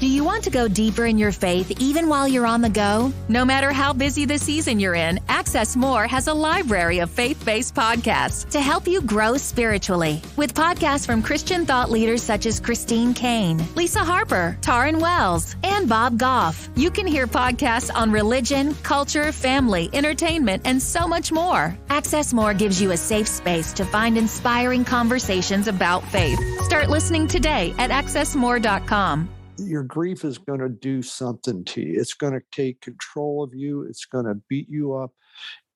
Do you want to go deeper in your faith even while you're on the go? No matter how busy the season you're in, Access More has a library of faith-based podcasts to help you grow spiritually. With podcasts from Christian thought leaders such as Christine Kane, Lisa Harper, Taryn Wells, and Bob Goff. You can hear podcasts on religion, culture, family, entertainment, and so much more. Access More gives you a safe space to find inspiring conversations about faith. Start listening today at accessmore.com. Your grief is going to do something to you. It's going to take control of you. It's going to beat you up.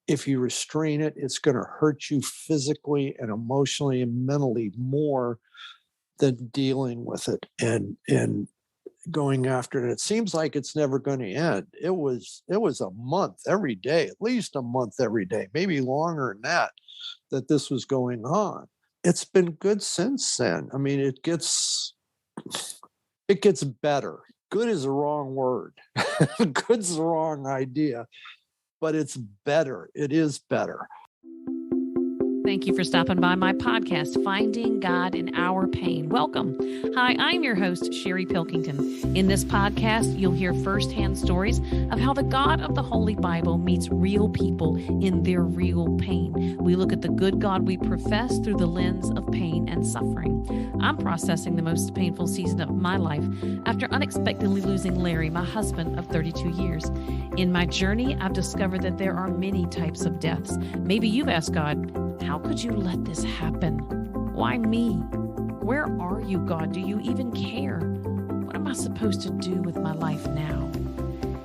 If you restrain it, it's going to hurt you physically and emotionally and mentally more than dealing with it and going after it. It seems like it's never going to end. It was a month every day, at least a month every day, maybe longer than that this was going on. It's been good since then. I mean, it gets better. Good is the wrong word. Good's the wrong idea, but it's better. It is better. Thank you for stopping by my podcast, Finding God in Our Pain. Welcome. Hi, I'm your host, Sherry Pilkington. In this podcast, you'll hear firsthand stories of how the God of the Holy Bible meets real people in their real pain. We look at the good God we profess through the lens of pain and suffering. I'm processing the most painful season of my life after unexpectedly losing Larry, my husband of 32 years. In my journey, I've discovered that there are many types of deaths. Maybe you've asked God, how could you let this happen? Why me? Where are you, God? Do you even care? What am I supposed to do with my life now?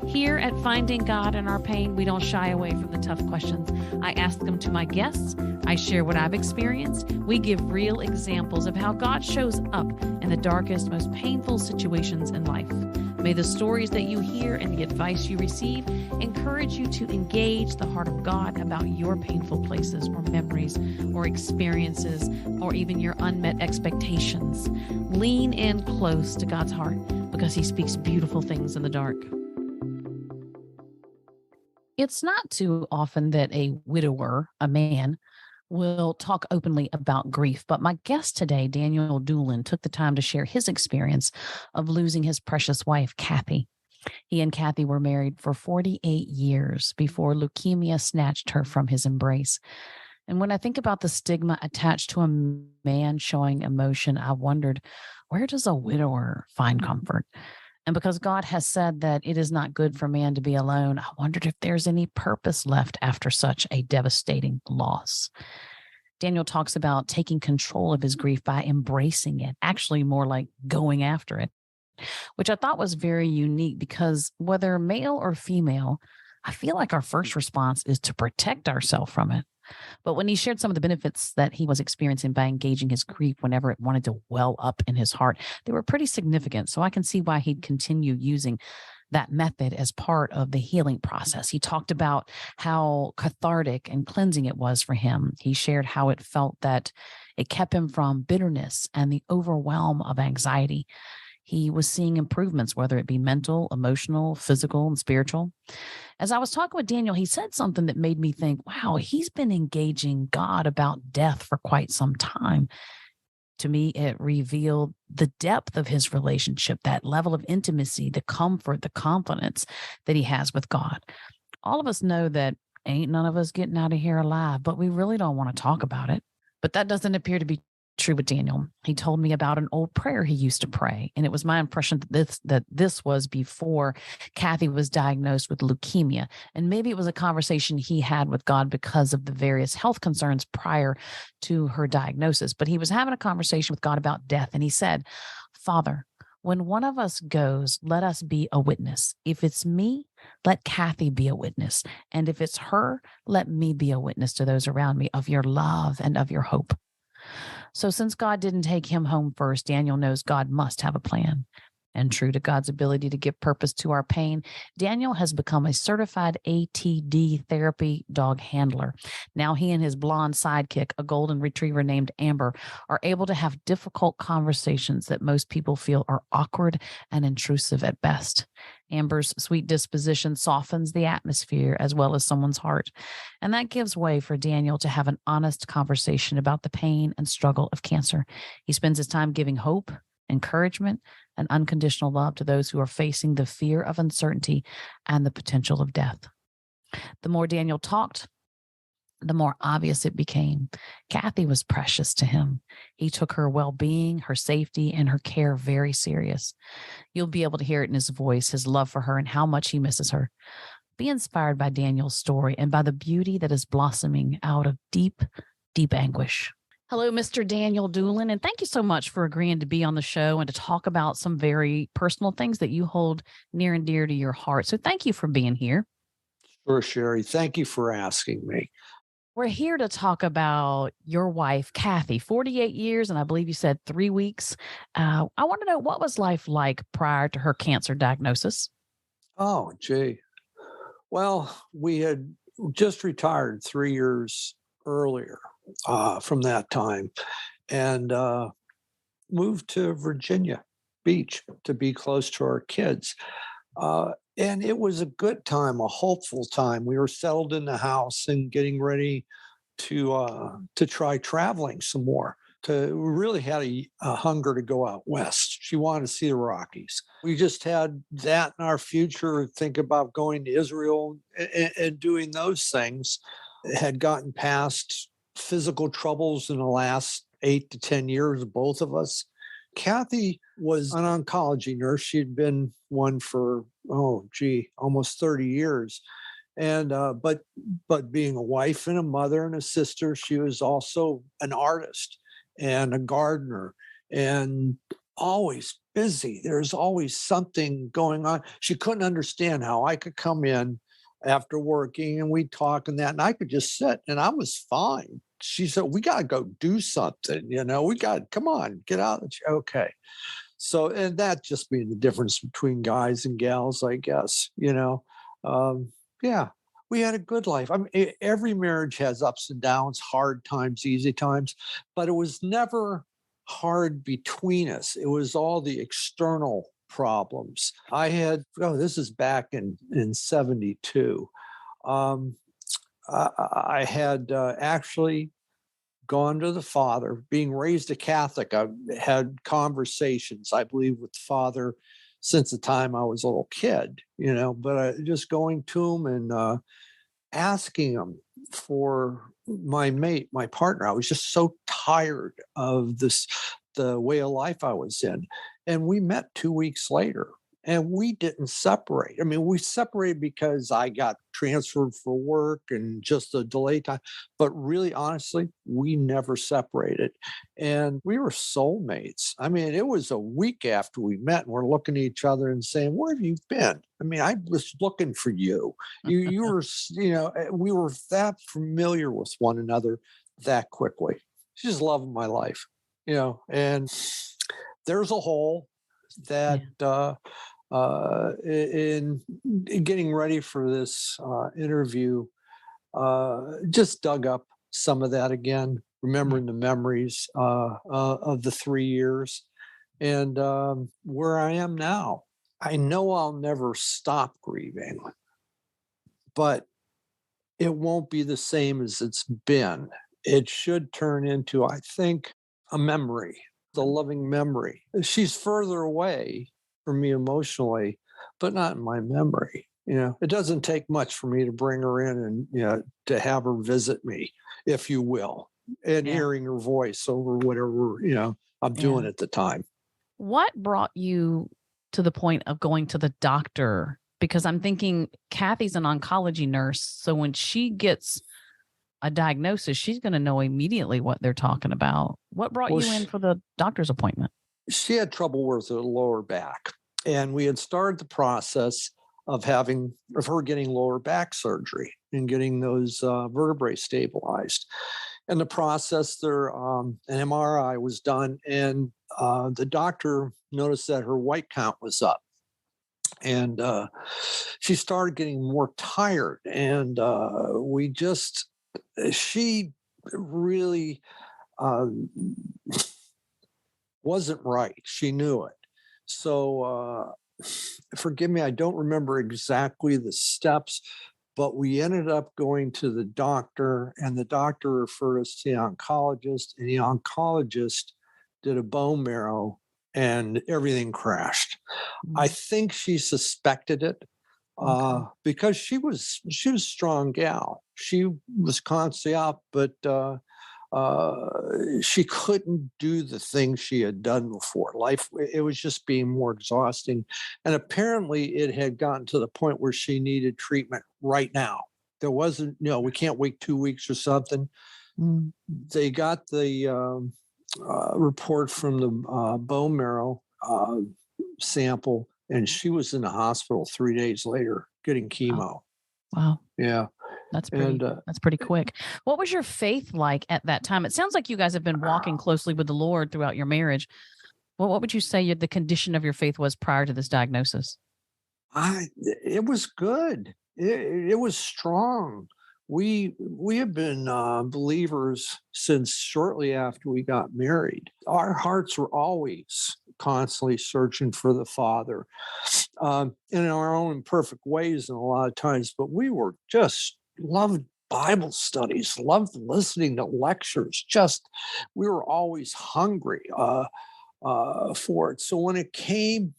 Here at Finding God in Our Pain, we don't shy away from the tough questions. I ask them to my guests. I share what I've experienced. We give real examples of how God shows up in the darkest, most painful situations in life. May the stories that you hear and the advice you receive encourage you to engage the heart of God about your painful places or memories or experiences or even your unmet expectations. Lean in close to God's heart because He speaks beautiful things in the dark. It's not too often that a widower, a man, will talk openly about grief, but my guest today, Daniel Doolan, took the time to share his experience of losing his precious wife, Kathy. He and Kathy were married for 48 years before leukemia snatched her from his embrace. And when I think about the stigma attached to a man showing emotion, I wondered, where does a widower find comfort? And because God has said that it is not good for man to be alone, I wondered if there's any purpose left after such a devastating loss. Daniel talks about taking control of his grief by embracing it, actually more like going after it, which I thought was very unique because whether male or female, I feel like our first response is to protect ourselves from it. But when he shared some of the benefits that he was experiencing by engaging his grief whenever it wanted to well up in his heart, they were pretty significant. So I can see why he'd continue using that method as part of the healing process. He talked about how cathartic and cleansing it was for him. He shared how it felt that it kept him from bitterness and the overwhelm of anxiety. He was seeing improvements, whether it be mental, emotional, physical, and spiritual. As I was talking with Daniel, he said something that made me think, wow, he's been engaging God about death for quite some time. To me, it revealed the depth of his relationship, that level of intimacy, the comfort, the confidence that he has with God. All of us know that ain't none of us getting out of here alive, but we really don't want to talk about it. But that doesn't appear to be true with Daniel. He told me about an old prayer he used to pray, and it was my impression that this was before Kathy was diagnosed with leukemia, and maybe it was a conversation he had with God because of the various health concerns prior to her diagnosis. But he was having a conversation with God about death, and he said, "Father, when one of us goes, let us be a witness. If it's me, let Kathy be a witness, and if it's her, let me be a witness to those around me of your love and of your hope." So since God didn't take him home first, Daniel knows God must have a plan. And true to God's ability to give purpose to our pain, Daniel has become a certified ATD therapy dog handler. Now he and his blonde sidekick, a golden retriever named Amber, are able to have difficult conversations that most people feel are awkward and intrusive at best. Amber's sweet disposition softens the atmosphere as well as someone's heart. And that gives way for Daniel to have an honest conversation about the pain and struggle of cancer. He spends his time giving hope, encouragement, and unconditional love to those who are facing the fear of uncertainty and the potential of death. The more Daniel talked, the more obvious it became. Kathy was precious to him. He took her well-being, her safety, and her care very serious. You'll be able to hear it in his voice, his love for her, and how much he misses her. Be inspired by Daniel's story and by the beauty that is blossoming out of deep, deep anguish. Hello, Mr. Daniel Doolan, and thank you so much for agreeing to be on the show and to talk about some very personal things that you hold near and dear to your heart. So thank you for being here. Sure, Sherry. Thank you for asking me. We're here to talk about your wife, Kathy, 48 years, and I believe you said 3 weeks. I want to know, what was life like prior to her cancer diagnosis? Oh, gee. Well, we had just retired 3 years earlier from that time and moved to Virginia Beach to be close to our kids. And it was a good time, a hopeful time. We were settled in the house and getting ready to try traveling some more. We really had a hunger to go out west. She wanted to see the Rockies. We just had that in our future. Think about going to Israel and doing those things. Had gotten past physical troubles in the last 8 to 10 years, both of us. Kathy was an oncology nurse. She'd been one for, almost 30 years. And but being a wife and a mother and a sister, she was also an artist and a gardener and always busy. There's always something going on. She couldn't understand how I could come in after working and we'd talk and I could just sit and I was fine. She said, we got to go do something, come on, get out. Okay. So, and that just being the difference between guys and gals, I guess, yeah, we had a good life. I mean, every marriage has ups and downs, hard times, easy times, but it was never hard between us. It was all the external problems. This is back in 72. I had actually gone to the father, being raised a Catholic. I had conversations, I believe, with the father since the time I was a little kid, but just going to him and asking him for my mate, my partner. I was just so tired of the way of life I was in. And we met 2 weeks later. And we didn't separate. I mean, we separated because I got transferred for work and just the delay time. But really, honestly, we never separated. And we were soulmates. I mean, it was a week after we met and we're looking at each other and saying, where have you been? I mean, I was looking for you. You were, we were that familiar with one another that quickly. She's loving my life, and there's a hole that, in getting ready for this interview, just dug up some of that again, remembering the memories of the 3 years and where I am now. I know I'll never stop grieving, but it won't be the same as it's been. It should turn into, I think, a memory, the loving memory. She's further away from me emotionally, but not in my memory. It doesn't take much for me to bring her in and, to have her visit me, if you will, and hearing her voice over whatever, I'm doing at the time. What brought you to the point of going to the doctor? Because I'm thinking Kathy's an oncology nurse. So when she gets a diagnosis, she's going to know immediately what they're talking about. What brought you in for the doctor's appointment? She had trouble with her lower back. And we had started the process of her getting lower back surgery and getting those vertebrae stabilized. And the process there, an MRI was done, and the doctor noticed that her white count was up. And she started getting more tired. And she really wasn't right. She knew it. So forgive me, I don't remember exactly the steps, but we ended up going to the doctor, and the doctor referred us to the oncologist, and the oncologist did a bone marrow and everything crashed. I think she suspected it because she was a strong gal. She was constantly up, but she couldn't do the things she had done before. Life, it was just being more exhausting. And apparently it had gotten to the point where she needed treatment right now. There wasn't, we can't wait 2 weeks or something. They got the report from the bone marrow sample, and she was in the hospital 3 days later getting chemo. Wow. Yeah. That's pretty quick. What was your faith like at that time? It sounds like you guys have been walking closely with the Lord throughout your marriage. Well, what would you say the condition of your faith was prior to this diagnosis? It was good. It was strong. We have been believers since shortly after we got married. Our hearts were always constantly searching for the Father in our own imperfect ways and a lot of times, but we were just loved Bible studies, loved listening to lectures. We were always hungry for it. So when it came,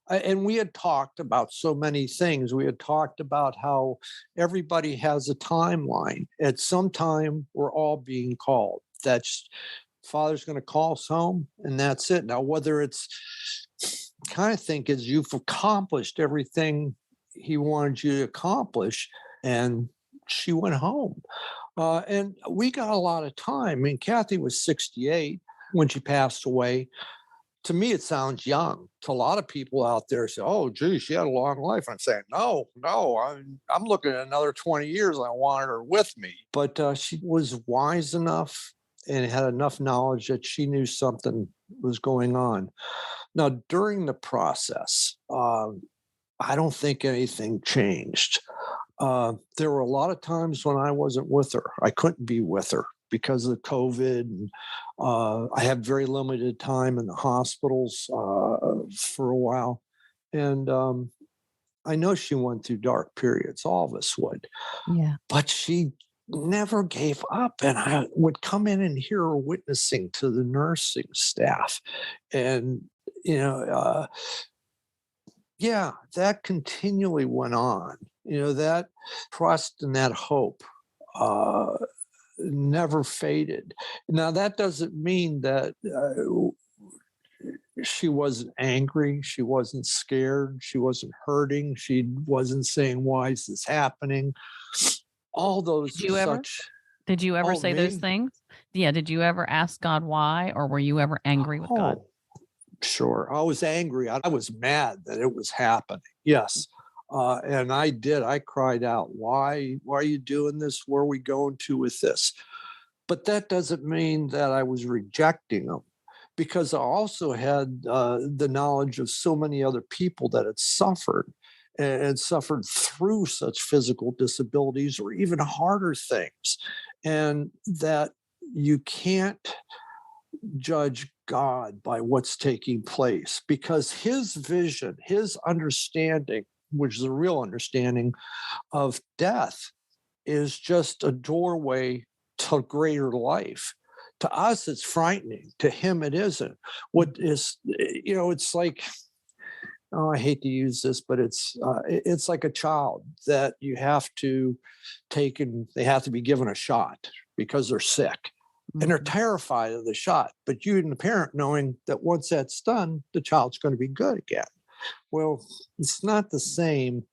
and we had talked about so many things. We had talked about how everybody has a timeline. At some time, we're all being called. That's Father's going to call us home, and that's it. Now, whether it's kind of think is you've accomplished everything he wanted you to accomplish, and she went home. And we got a lot of time. I mean, Kathy was 68 when she passed away. To me, it sounds young. To a lot of people out there say, oh, gee, she had a long life. I'm saying, no, I'm looking at another 20 years. I wanted her with me. But she was wise enough and had enough knowledge that she knew something was going on. Now, during the process, I don't think anything changed. There were a lot of times when I wasn't with her. I couldn't be with her because of COVID. And, I had very limited time in the hospitals for a while. And I know she went through dark periods. All of us would. Yeah. But she never gave up. And I would come in and hear her witnessing to the nursing staff. And, that continually went on. That trust and that hope never faded. Now, that doesn't mean that she wasn't angry. She wasn't scared. She wasn't hurting. She wasn't saying, why is this happening? All those Did you ever say those things? Yeah. Did you ever ask God why, or were you ever angry with God? Sure. I was angry. I was mad that it was happening. Yes. And I did. I cried out, why are you doing this? Where are we going to with this? But that doesn't mean that I was rejecting them, because I also had the knowledge of so many other people that had suffered and suffered through such physical disabilities or even harder things. And that you can't judge God by what's taking place, because his vision, his understanding, which is a real understanding of death, is just a doorway to greater life. To us, it's frightening. To him, it isn't. What is, it's like, I hate to use this, but it's like a child that you have to take and they have to be given a shot because they're sick. And they're terrified of the shot. But you and the parent knowing that once that's done, the child's going to be good again. Well, it's not the same,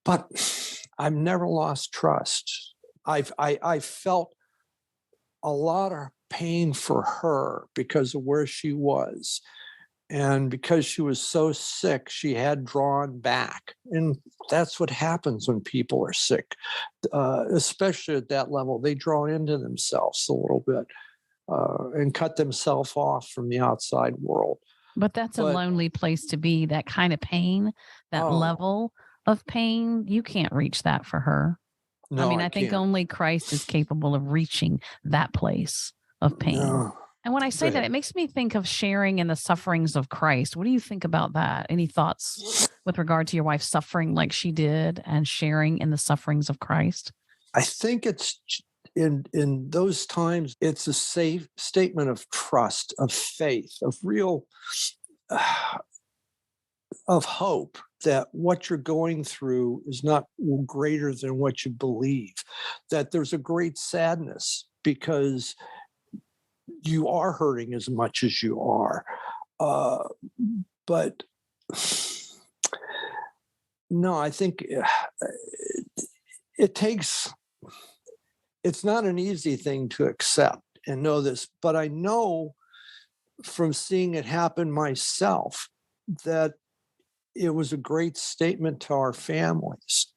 but I've never lost trust. I felt a lot of pain for her because of where she was. And because she was so sick, she had drawn back. And that's what happens when people are sick, especially at that level. They draw into themselves a little bit and cut themselves off from the outside world. But that's a lonely place to be, that kind of pain, that level of pain. You can't reach that for her. No, I think only Christ is capable of reaching that place of pain. No. And when I say that, it makes me think of sharing in the sufferings of Christ. What do you think about that? Any thoughts with regard to your wife suffering like she did and sharing in the sufferings of Christ? I think in those times, it's a safe statement of trust, of faith, of real of hope that what you're going through is not greater than what you believe, that there's a great sadness because you are hurting as much as you are. But no, I think it takes, it's not an easy thing to accept and know this, but I know from seeing it happen myself that it was a great statement to our families,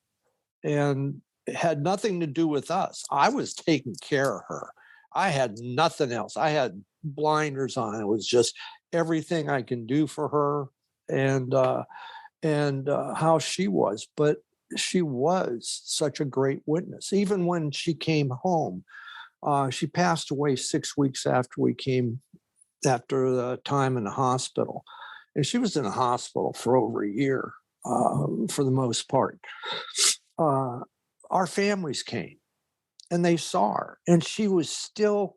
and it had nothing to do with us. I was taking care of her. I had nothing else. I had blinders on. It was just everything I can do for her and how she was. But she was such a great witness. Even when she came home, she passed away 6 weeks after the time in the hospital. And she was in a hospital for over a year, for the most part. Our families came and they saw her, and she was still,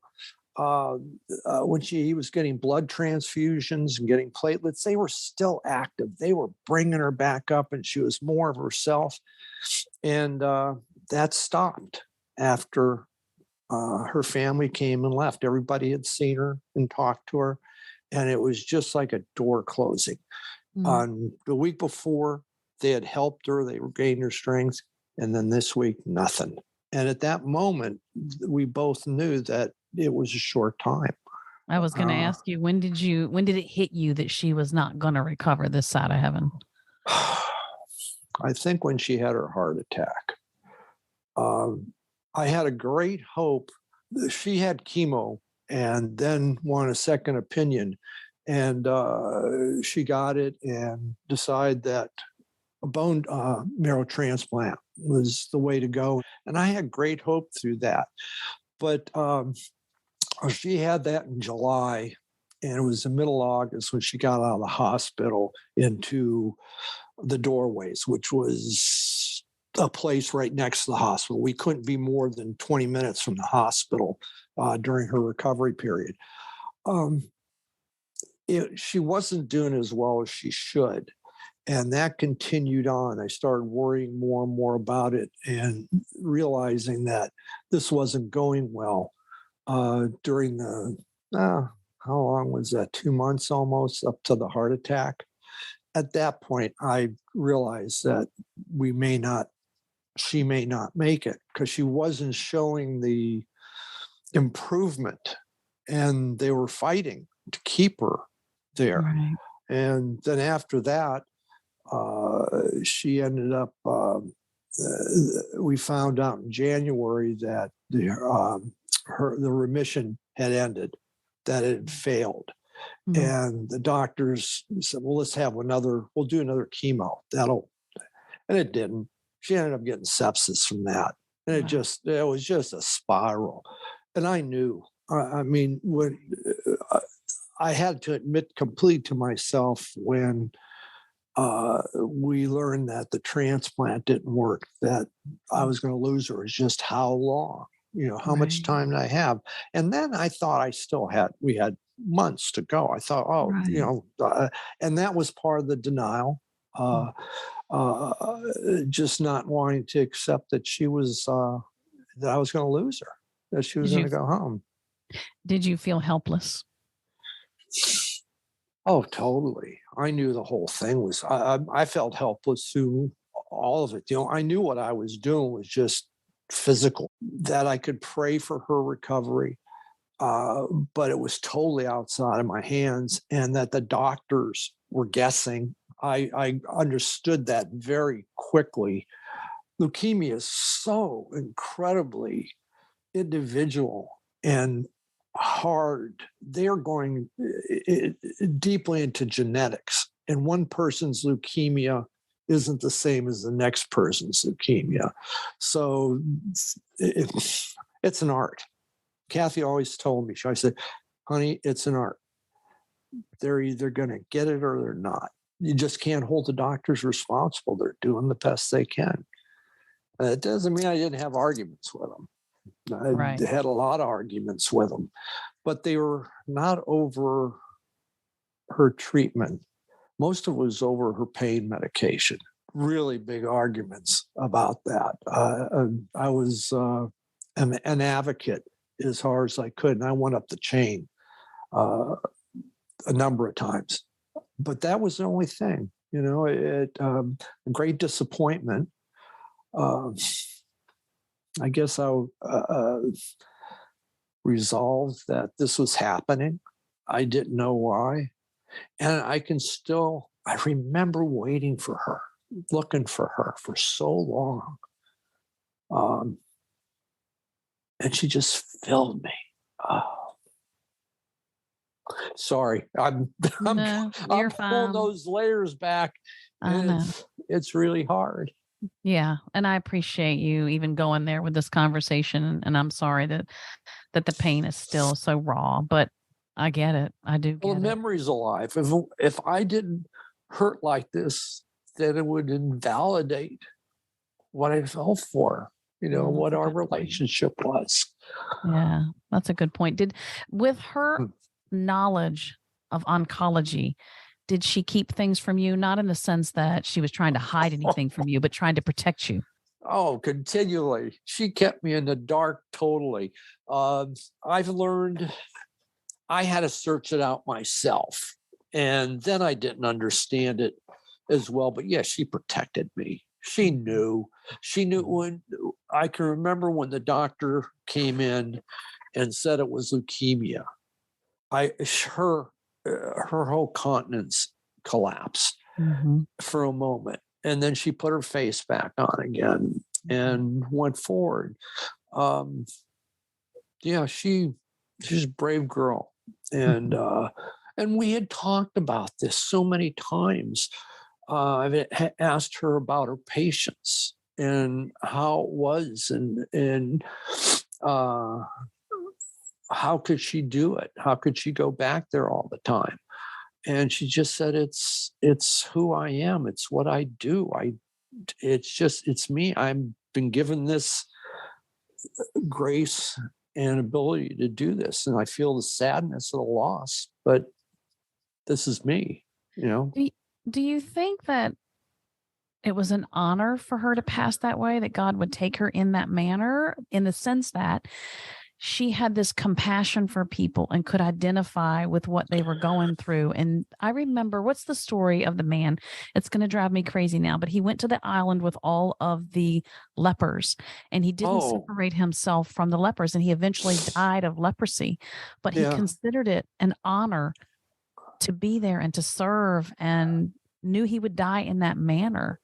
when he was getting blood transfusions and getting platelets, they were still active. They were bringing her back up, and she was more of herself. And that stopped after her family came and left. Everybody had seen her and talked to her, and it was just like a door closing. On the week before, they had helped her, they regained her strength, and then this week, nothing. And at that moment, we both knew that it was a short time. I was going to ask you, when did it hit you that she was not going to recover this side of heaven? I think when she had her heart attack. I had a great hope. She had chemo and then wanted a second opinion. And she got it and decided that a bone marrow transplant was the way to go. And I had great hope through that. But she had that in July, and it was the middle of August when she got out of the hospital into the doorways, which was a place right next to the hospital. We couldn't be more than 20 minutes from the hospital during her recovery period. She wasn't doing as well as she should. And that continued on. I started worrying more and more about it and realizing that this wasn't going well during the, how long was that? 2 months almost up to the heart attack. At that point, I realized that she may not make it because she wasn't showing the improvement, and they were fighting to keep her there. Right. And then after that, she ended up, we found out in January that the remission had ended, that it had failed. Mm-hmm. And the doctors said, well, we'll do another chemo. And it didn't. She ended up getting sepsis from that. And it was just a spiral. And I knew, when I had to admit completely to myself when we learned that the transplant didn't work, that I was going to lose her, is just how long, how much time did I have? And then I thought we had months to go. I thought, and that was part of the denial, just not wanting to accept that that I was going to lose her, that she was going to go home. Did you feel helpless? Oh, totally. I knew the whole thing was, I felt helpless through all of it. I knew what I was doing was just physical, that I could pray for her recovery, but it was totally outside of my hands, and that the doctors were guessing. I understood that very quickly. Leukemia is so incredibly individual and hard. They're going deeply into genetics, and one person's leukemia isn't the same as the next person's leukemia. So it's an art. Kathy always told me, I said, honey, it's an art. They're either going to get it or they're not. You just can't hold the doctors responsible. They're doing the best they can. It doesn't mean I didn't have arguments with them. Right. I had a lot of arguments with them, but they were not over her treatment. Most of it was over her pain medication. Really big arguments about that. I was an advocate as hard as I could, and I went up the chain a number of times. But that was the only thing, a great disappointment. I guess I resolved that this was happening. I didn't know why. And I remember waiting for her, looking for her for so long. And she just filled me. Sorry, I'm No, you're I'm pulling fine. those layers back, I and know. it's really hard. Yeah, and I appreciate you even going there with this conversation, and I'm sorry that the pain is still so raw, but I get it. I do Well, get the it. memory's alive. If I didn't hurt like this, then it would invalidate what I felt for, That's what a our good point. relationship was. Yeah, that's a good point. With her knowledge of oncology, did she keep things from you? Not in the sense that she was trying to hide anything from you, but trying to protect you. Oh, continually. She kept me in the dark totally. I've learned I had to search it out myself. And then I didn't understand it as well. But yeah, she protected me. She knew. She knew when I can remember when the doctor came in and said it was leukemia. Her whole countenance collapsed for a moment. And then she put her face back on again and went forward. Yeah, she's a brave girl. And we had talked about this so many times. I've asked her about her patients and how it was, and how could she do it? How could she go back there all the time? And she just said, "It's who I am. It's what I do. It's me. I've been given this grace and ability to do this, and I feel the sadness of the loss, but this is me." Do you think that it was an honor for her to pass that way, that God would take her in that manner, in the sense that she had this compassion for people and could identify with what they were going through? And I remember, what's the story of the man? It's going to drive me crazy now, but he went to the island with all of the lepers, and he didn't separate himself from the lepers, and he eventually died of leprosy. But he considered it an honor to be there and to serve, and knew he would die in that manner.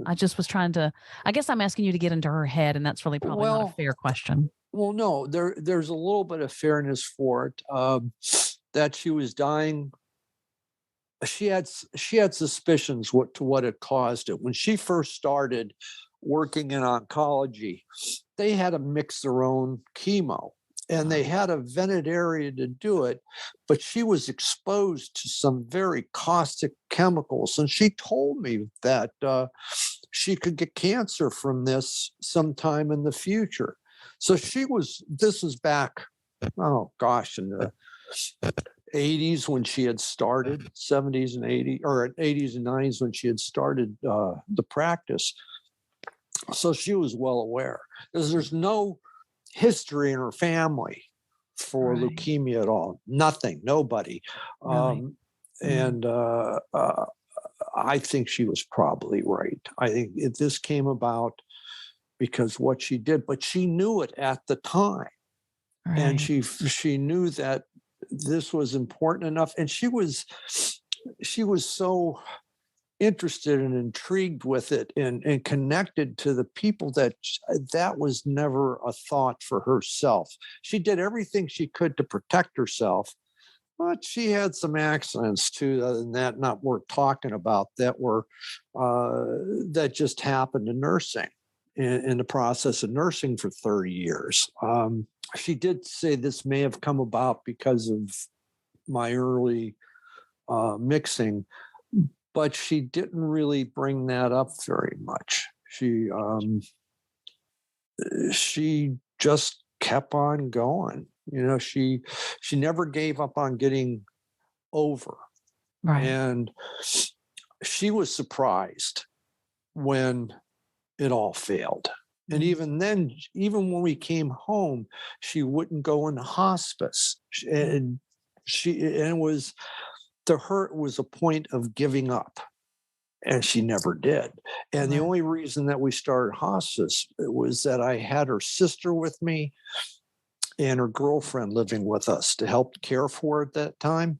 I just was trying to, I guess I'm asking you to get into her head, and that's really probably not a fair question. Well, no, there's a little bit of fairness for it. That she was dying. She had suspicions what had caused it. When she first started working in oncology, they had to mix their own chemo, and they had a vented area to do it, but she was exposed to some very caustic chemicals. And she told me that she could get cancer from this sometime in the future. So this was back, oh gosh, in the 80s when she had started, 70s and 80s, or 80s and 90s when she had started the practice. So she was well aware. There's no history in her family for leukemia at all. Nothing, nobody. And I think she was probably right. I think this came about because what she did, but she knew it at the time. And she knew that this was important enough. And she was so interested and intrigued with it and connected to the people that was never a thought for herself. She did everything she could to protect herself, but she had some accidents too, other than that, not worth talking about, that were that just happened in nursing, in the process of nursing for 30 years. She did say this may have come about because of my early mixing, but she didn't really bring that up very much. She just kept on going. She never gave up on getting over. Right. And she was surprised when it all failed. And even then, even when we came home, she wouldn't go into hospice. And it was, to her, it was a point of giving up. And she never did. And the only reason that we started hospice was that I had her sister with me and her girlfriend living with us to help care for her at that time.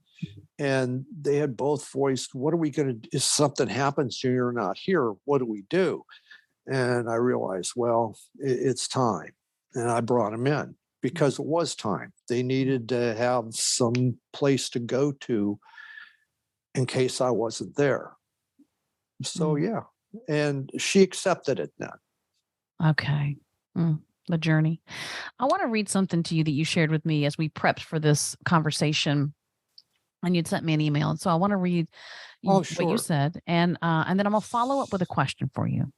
And they had both voiced, what are we going to do if something happens to you, you're not here? What do we do? And I realized, well, it's time. And I brought them in because it was time. They needed to have some place to go to in case I wasn't there. So, yeah. And she accepted it then. Okay. The journey. I want to read something to you that you shared with me as we prepped for this conversation. And you'd sent me an email. And so I want to read what you said. And then I'm going to follow up with a question for you.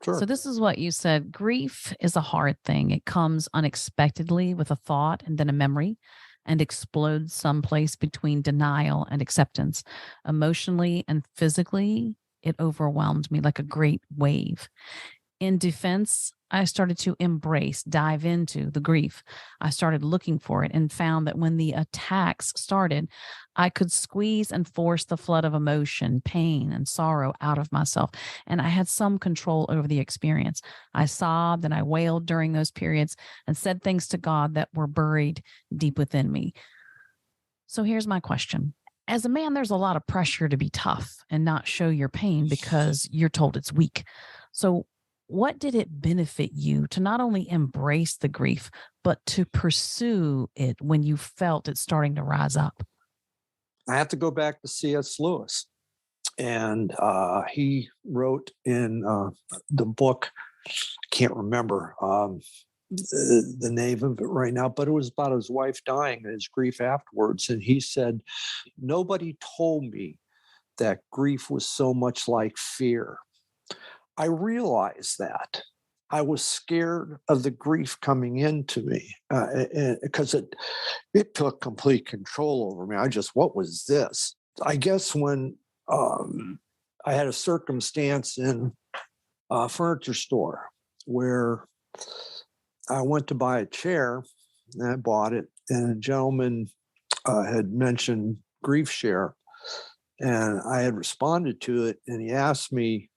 Sure. So this is what you said. Grief is a hard thing. It comes unexpectedly with a thought and then a memory and explodes someplace between denial and acceptance. Emotionally and physically, it overwhelmed me like a great wave. In defense, I started to dive into the grief. I started looking for it and found that when the attacks started, I could squeeze and force the flood of emotion, pain, and sorrow out of myself. And I had some control over the experience. I sobbed and I wailed during those periods and said things to God that were buried deep within me. So here's my question. As a man, there's a lot of pressure to be tough and not show your pain because you're told it's weak. So what did it benefit you to not only embrace the grief, but to pursue it when you felt it starting to rise up? I have to go back to C.S. Lewis. And he wrote in the book, I can't remember the name of it right now, but it was about his wife dying and his grief afterwards. And he said, nobody told me that grief was so much like fear. I realized that. I was scared of the grief coming into me because it took complete control over me. What was this? I guess when I had a circumstance in a furniture store where I went to buy a chair and I bought it, and a gentleman had mentioned grief share, and I had responded to it, and he asked me,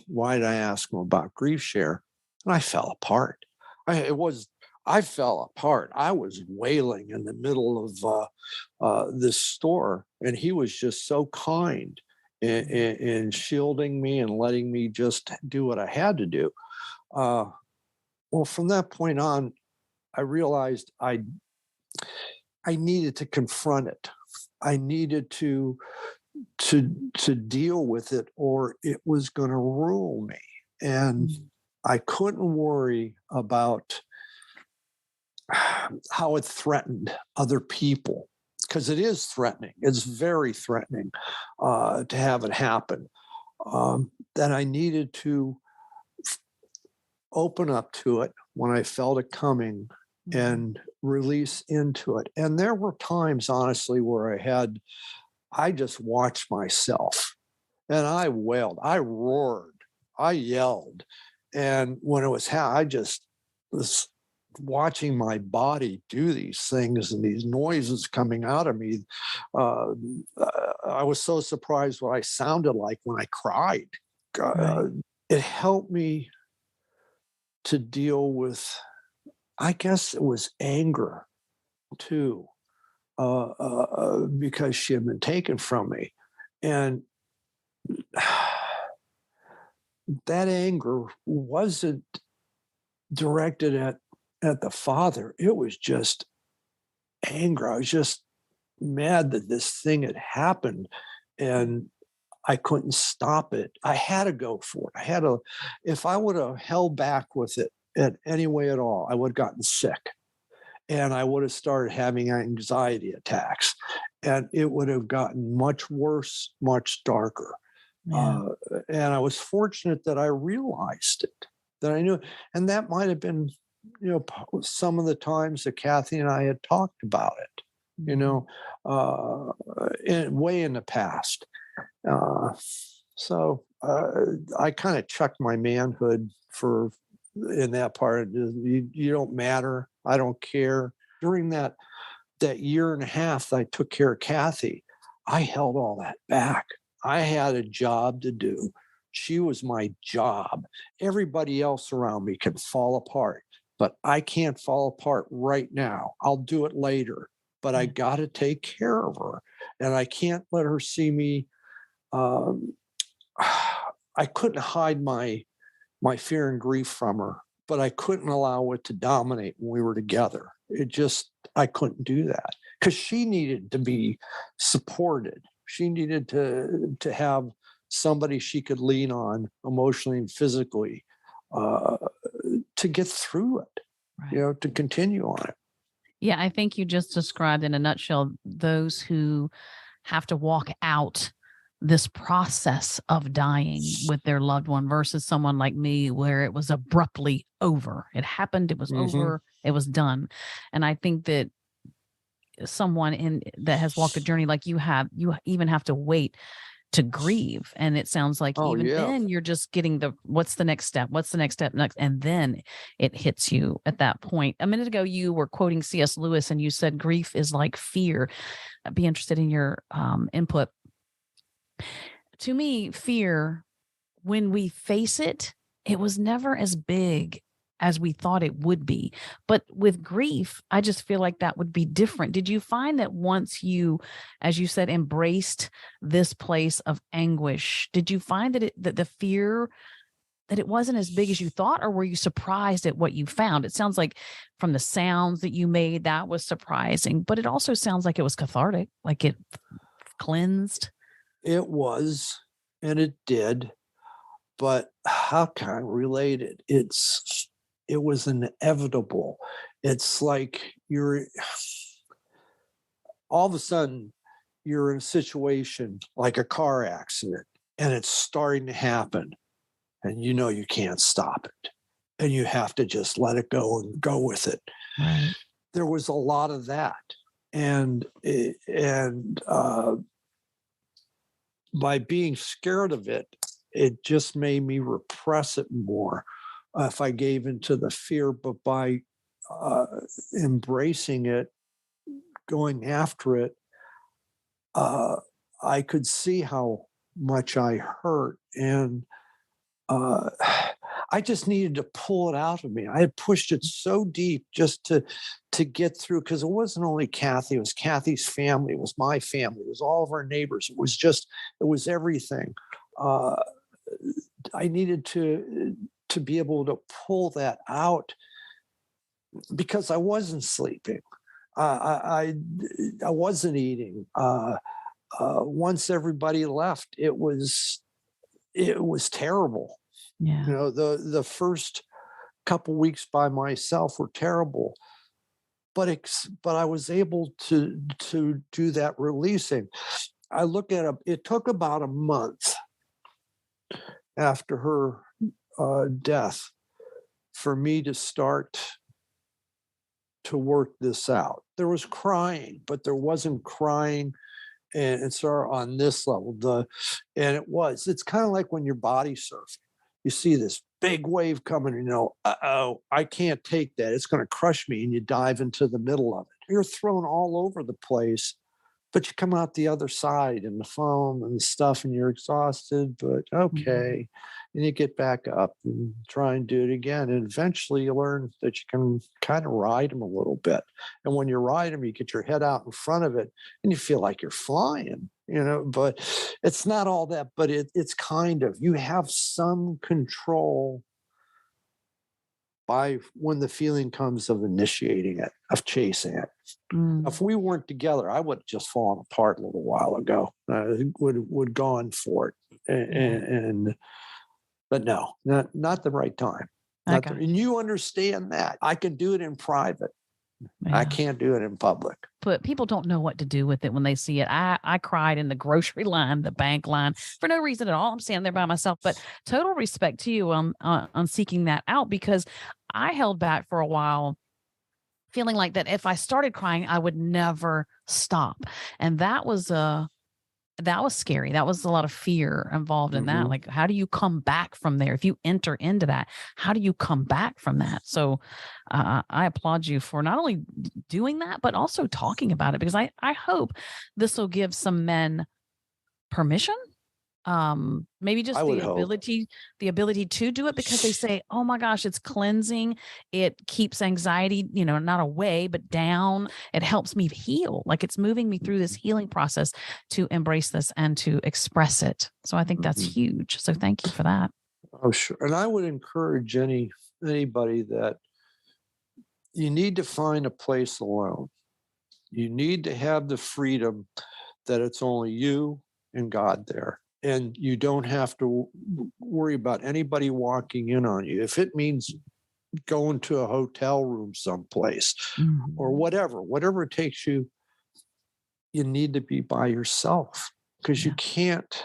why did I ask him about grief share? And I fell apart. I fell apart. I was wailing in the middle of this store, and he was just so kind in shielding me and letting me just do what I had to do. Well, from that point on, I realized I needed to confront it. I needed to deal with it, or it was going to rule me. And I couldn't worry about how it threatened other people, because it is threatening. It's very threatening to have it happen. That I needed to open up to it when I felt it coming and release into it. And there were times, honestly, where I just watched myself, and I wailed, I roared, I yelled. And when it was I just was watching my body do these things and these noises coming out of me. I was so surprised what I sounded like when I cried. Right. It helped me to deal with, I guess it was anger too. Because she had been taken from me. And that anger wasn't directed at the father. It was just anger. I was just mad that this thing had happened and I couldn't stop it. I had to go for it. If I would have held back with it in any way at all, I would have gotten sick. And I would have started having anxiety attacks, and it would have gotten much worse, much darker. Yeah. And I was fortunate that I realized it, that I knew, and that might have been some of the times that Kathy and I had talked about it, way in the past. So I kind of checked my manhood in that part. You don't matter. I don't care. During that year and a half that I took care of Kathy, I held all that back. I had a job to do. She was my job. Everybody else around me can fall apart, but I can't fall apart right now. I'll do it later, but I got to take care of her, and I can't let her see me. I couldn't hide my fear and grief from her, but I couldn't allow it to dominate when we were together. I couldn't do that because she needed to be supported. She needed to have somebody she could lean on emotionally and physically to get through it, right. To continue on it. Yeah, I think you just described in a nutshell those who have to walk out this process of dying with their loved one versus someone like me where it was abruptly over. It happened, it was over, it was done. And I think that someone that has walked a journey like you even have to wait to grieve. And it sounds like then you're just getting what's the next step? What's the next step next? And then it hits you at that point. A minute ago, you were quoting C.S. Lewis and you said grief is like fear. I'd be interested in your input. To me, fear, when we face it, it was never as big as we thought it would be. But with grief, I just feel like that would be different. Did you find that once you, as you said, embraced this place of anguish, did you find that the fear, that it wasn't as big as you thought, or were you surprised at what you found? It sounds like from the sounds that you made, that was surprising, but it also sounds like it was cathartic, like it cleansed. It was, and it did, but how can I relate it? It was inevitable. It's like all of a sudden you're in a situation like a car accident, and it's starting to happen, and you can't stop it, and you have to just let it go and go with it. Right. There was a lot of that, and by being scared of it, it just made me repress it more if I gave into the fear. But by embracing it, going after it, I could see how much I hurt. And I just needed to pull it out of me. I had pushed it so deep just to get through, because it wasn't only Kathy, it was Kathy's family, it was my family, it was all of our neighbors. It was everything. I needed to be able to pull that out because I wasn't sleeping. I wasn't eating. Once everybody left, it was terrible. Yeah. The first couple weeks by myself were terrible, but I was able to do that releasing. I look at it took about a month after her death for me to start to work this out. There was crying, but there wasn't crying and sort of on this level. It's kind of like when you're body surfing. You see this big wave coming, and I can't take that. It's going to crush me. And you dive into the middle of it. You're thrown all over the place, but you come out the other side and the foam and stuff, and you're exhausted, but okay. And you get back up and try and do it again. And eventually you learn that you can kind of ride them a little bit. And when you ride them, you get your head out in front of it and you feel like you're flying, but it's not all that, but it's kind of, you have some control by when the feeling comes of initiating it, of chasing it. If we weren't together, I would have just fallen apart a little while ago. Would gone for it, but no, not the right time. And you understand that. I can do it in private. Yeah. I can't do it in public. But people don't know what to do with it when they see it. I cried in the grocery line, the bank line, for no reason at all. I'm standing there by myself. But total respect to you on seeking that out, because I held back for a while, feeling like that if I started crying, I would never stop. And that was scary. That was a lot of fear involved in that. Mhm. Like, how do you come back from there? If you enter into that, how do you come back from that? So I applaud you for not only doing that, but also talking about it, because I hope this will give some men permission, maybe I just would hope. the ability to do it, because they say, oh my gosh, it's cleansing, it keeps anxiety, not away but down, it helps me heal, like it's moving me through this healing process to embrace this and to express it. So I think that's Mhm. huge, so thank you for that. Oh, sure. And I would encourage anybody that you need to find a place alone. You need to have the freedom that it's only you and God there. And you don't have to worry about anybody walking in on you. If it means going to a hotel room someplace or whatever it takes you, you need to be by yourself, because you Yeah. can't.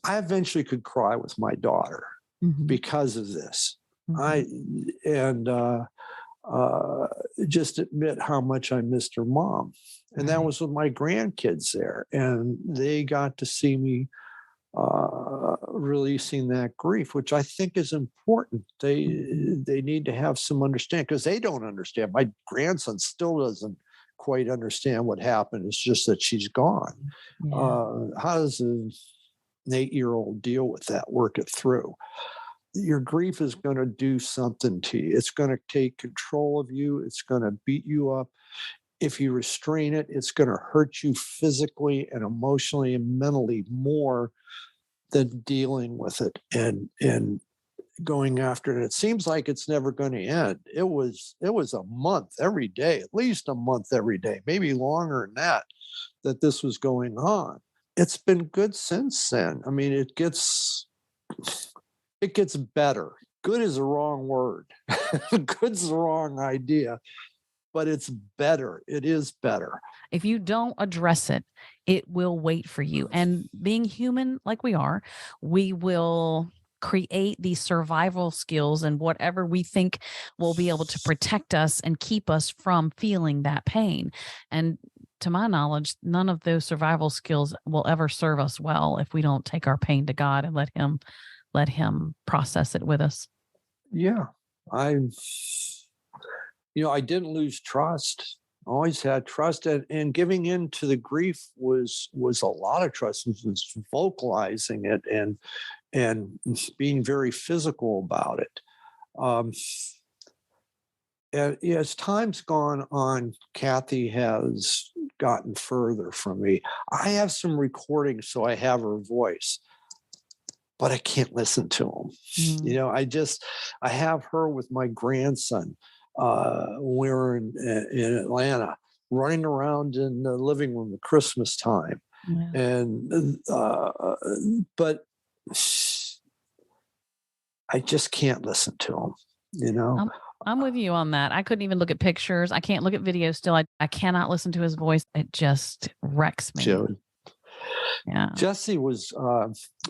I eventually could cry with my daughter Mhm. because of this. Mhm. I and just admit how much I missed her mom. And that Right. was with my grandkids there. And they got to see me releasing that grief, which I think is important. They need to have some understanding, because they don't understand. My grandson still doesn't quite understand what happened. It's just that she's gone. Yeah. How does an 8-year-old deal with that, work it through? Your grief is going to do something to you. It's going to take control of you. It's going to beat you up. If you restrain it, it's going to hurt you physically and emotionally and mentally more than dealing with it and going after it. It seems like it's never going to end. It was a month every day, at least a month every day, maybe longer than that this was going on. It's been good since then. I mean, it gets better. Good is the wrong word. Good's the wrong idea, but it's better. It is better. If you don't address it, it will wait for you. And being human like we are, we will create these survival skills and whatever we think will be able to protect us and keep us from feeling that pain. And to my knowledge, none of those survival skills will ever serve us well if we don't take our pain to God and let him process it with us. Yeah. I didn't lose trust. Always had trust, and giving in to the grief was a lot of trust. It was vocalizing it and being very physical about it. And as time's gone on, Kathy has gotten further from me. I have some recordings, so I have her voice, but I can't listen to them. I have her with my grandson. We were in Atlanta, running around in the living room at Christmas time, Yeah. and but I just can't listen to him. I'm with you on that. I couldn't even look at pictures. I can't look at videos still. I cannot listen to his voice. It just wrecks me. Joe. Yeah. Jesse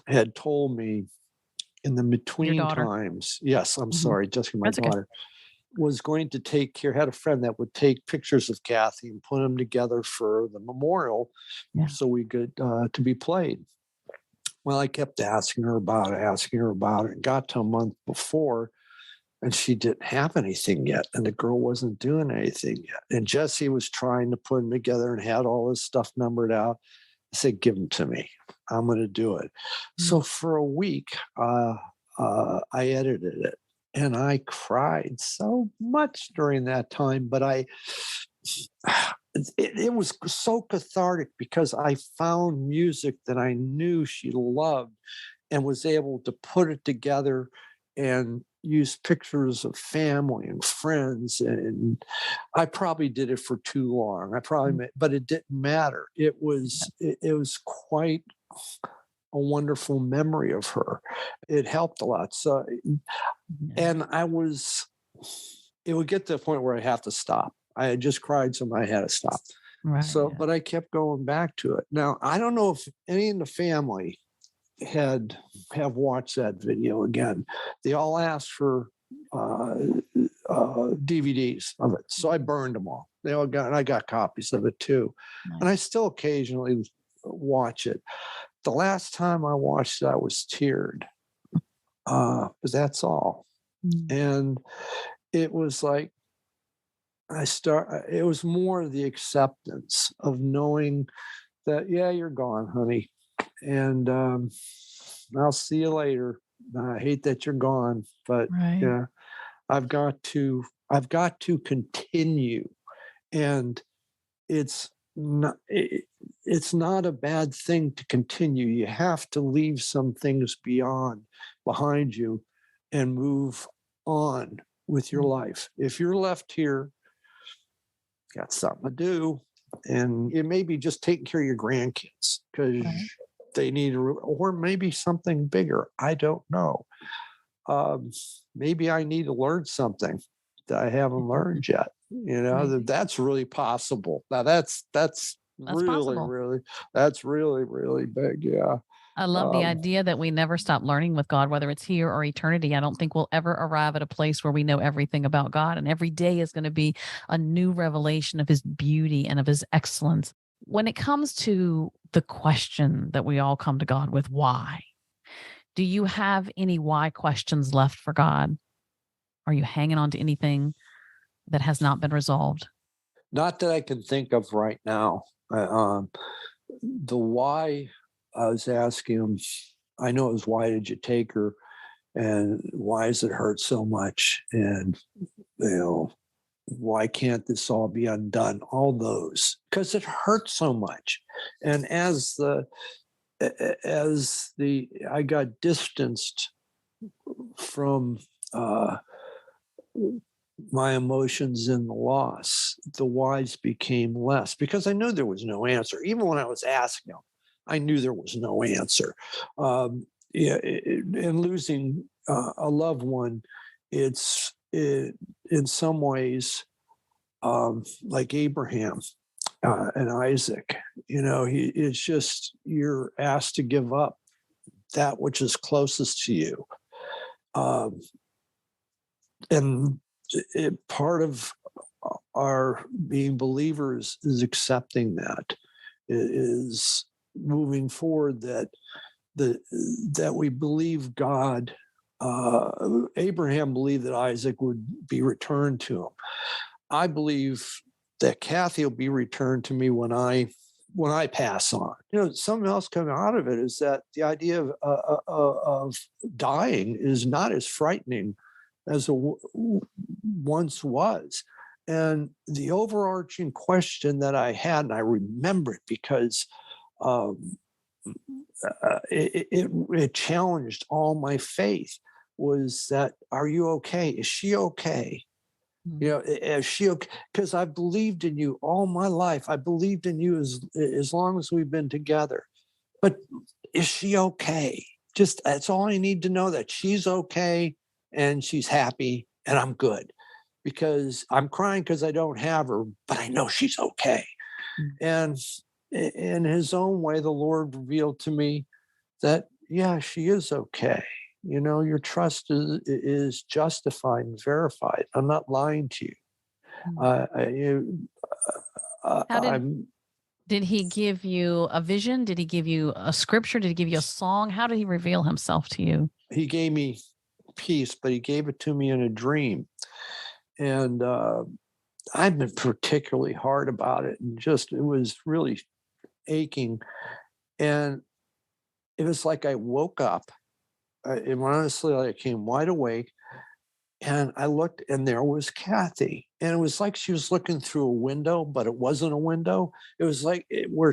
had told me in the between times. Yes, I'm sorry, Jesse, my That's okay. daughter was going to had a friend that would take pictures of Kathy and put them together for the memorial, so we could to be played. Well, I kept asking her about it, and got to a month before, and she didn't have anything yet, and the girl wasn't doing anything yet. And Jesse was trying to put them together and had all this stuff numbered out. I said, give them to me. I'm going to do it. So for a week, I edited it, and I cried so much during that time. But it was so cathartic, because I found music that I knew she loved and was able to put it together and use pictures of family and friends. And I probably did it for too long. But it didn't matter. It was quite a wonderful memory of her. It helped a lot. So, and it would get to the point where I have to stop. I had just cried, so I had to stop. Right. So, but I kept going back to it. Now, I don't know if any in the family have watched that video again. They all asked for DVDs of it. So I burned them all. They all got, and I got copies of it too. Nice. And I still occasionally watch it. The last time I watched it, I was teared. But that's all. And it was like, it was more the acceptance of knowing that, yeah, you're gone, honey. And I'll see you later. I hate that you're gone, but Right. yeah, I've got to continue. And it's not a bad thing to continue. You have to leave some things behind you and move on with your life. If you're left here, got something to do, and it may be just taking care of your grandkids because they need or maybe something bigger. I don't know. Maybe I need to learn something that I haven't learned yet. That's really possible. Now that's really possible. really big. Yeah. I love the idea that we never stop learning with God, whether it's here or eternity. I don't think we'll ever arrive at a place where we know everything about God, and every day is going to be a new revelation of his beauty and of his excellence. When it comes to the question that we all come to God with, why? Do you have any why questions left for God? Are you hanging on to anything that has not been resolved? Not that I can think of right now. The why I was asking him, I know it was, why did you take her? And why does it hurt so much? And, why can't this all be undone? All those, because it hurts so much. And as I got distanced from my emotions in the loss, the whys became less, because I knew there was no answer. Even when I was asking him, I knew there was no answer. And losing a loved one, it's in some ways like Abraham and Isaac. It's just, you're asked to give up that which is closest to you. And part of our being believers is accepting that, is moving forward, that we believe God. Abraham believed that Isaac would be returned to him. I believe that Kathy will be returned to me when I pass on. Something else coming out of it is that the idea of dying is not as frightening as it once was. And the overarching question that I had, and I remember it because it challenged all my faith, was that, are you okay? Is she okay? Is she okay? Because I've believed in you all my life. I believed in you as long as we've been together. But is she okay? Just, that's all I need to know, that she's okay and she's happy and I'm good. Because I'm crying because I don't have her, but I know she's okay. And in his own way, the Lord revealed to me that, yeah, she is okay. Your trust is justified and verified. I'm not lying to you. Did he give you a vision? Did he give you a scripture? Did he give you a song? How did he reveal himself to you? He gave me peace, but he gave it to me in a dream. And I've been particularly hard about it, and it was really aching. And it was like I woke up, and honestly, I came wide awake, and I looked, and there was Kathy. And it was like she was looking through a window, but it wasn't a window. It was like where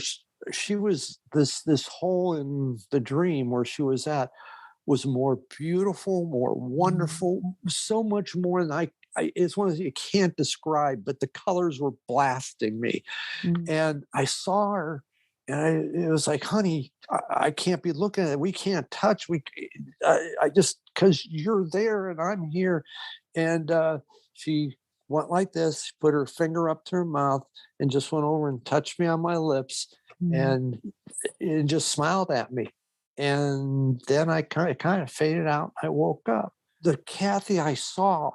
she was, this hole in the dream where she was at was more beautiful, more wonderful, so much more than it's one of those you can't describe, but the colors were blasting me. And I saw her, and it was like, honey, I can't be looking at it. We can't touch. I just, because you're there and I'm here. And she went like this, put her finger up to her mouth and just went over and touched me on my lips and just smiled at me. And then I kind of faded out. I woke up. the Kathy I saw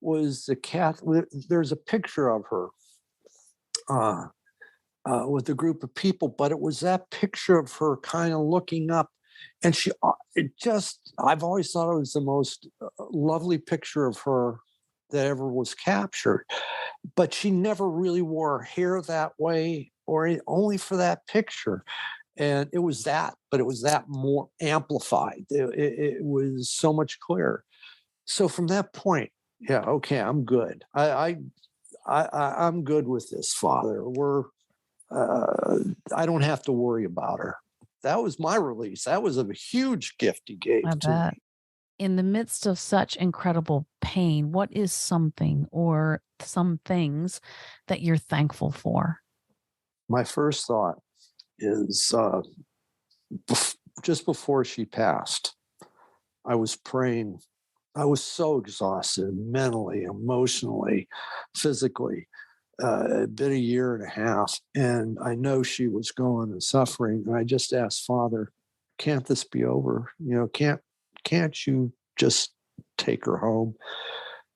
was the Kathy. There's a picture of her uh, with a group of people, but it was that picture of her kind of looking up. And I've always thought it was the most lovely picture of her that ever was captured. But she never really wore her hair that way, or only for that picture. And it was that, but it was that more amplified. It was so much clearer. So from that point, yeah, okay, I'm good. I'm good with this, Father. I don't have to worry about her. That was my release. That was a huge gift he gave I to bet. me. In the midst of such incredible pain, what is something or some things that you're thankful for? My first thought is just before she passed, I was praying. I was so exhausted mentally, emotionally, physically. It'd been a year and a half, and I know she was going and suffering. And I just asked, Father, can't this be over? Can't you just take her home?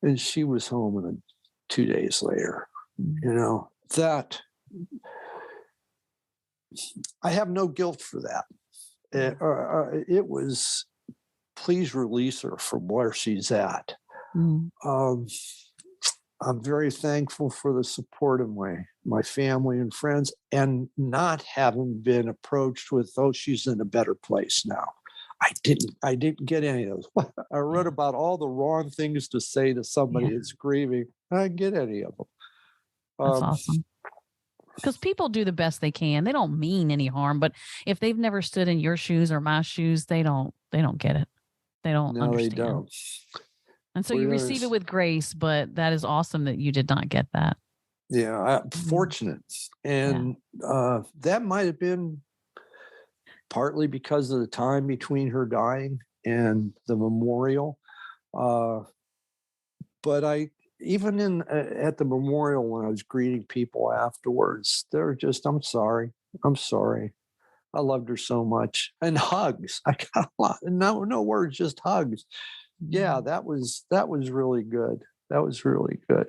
And she was home, and 2 days later, that I have no guilt for that. It was, please release her from where she's at. Mm. I'm very thankful for the support of my family and friends, and not having been approached with, oh, she's in a better place now. I didn't get any of those. I read about all the wrong things to say to somebody that's grieving. I didn't get any of them. That's awesome. Because people do the best they can. They don't mean any harm, but if they've never stood in your shoes or my shoes, they don't get it. They don't understand. They don't. And so you receive it with grace, but that is awesome that you did not get that. Yeah, I'm fortunate. And that might have been partly because of the time between her dying and the memorial. But even at the memorial, when I was greeting people afterwards, they're just, I'm sorry. I loved her so much. And hugs. I got a lot. No words, just hugs. Yeah, that was really good. That was really good.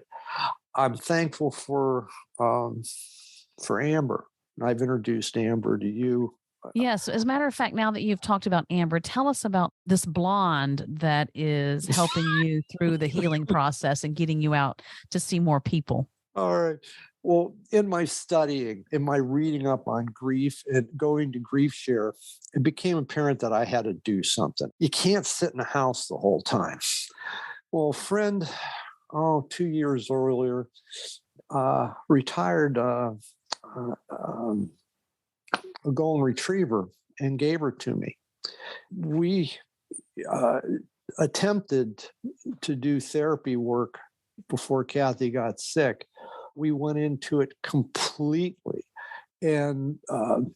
I'm thankful for Amber. I've introduced Amber to you. Yes. As a matter of fact, now that you've talked about Amber, tell us about this blonde that is helping you through the healing process and getting you out to see more people. All right. Well, in my studying, in my reading up on grief and going to Grief Share, it became apparent that I had to do something. You can't sit in a house the whole time. Well, a friend, 2 years earlier, retired a golden retriever and gave her to me. We attempted to do therapy work before Kathy got sick. We went into it completely. And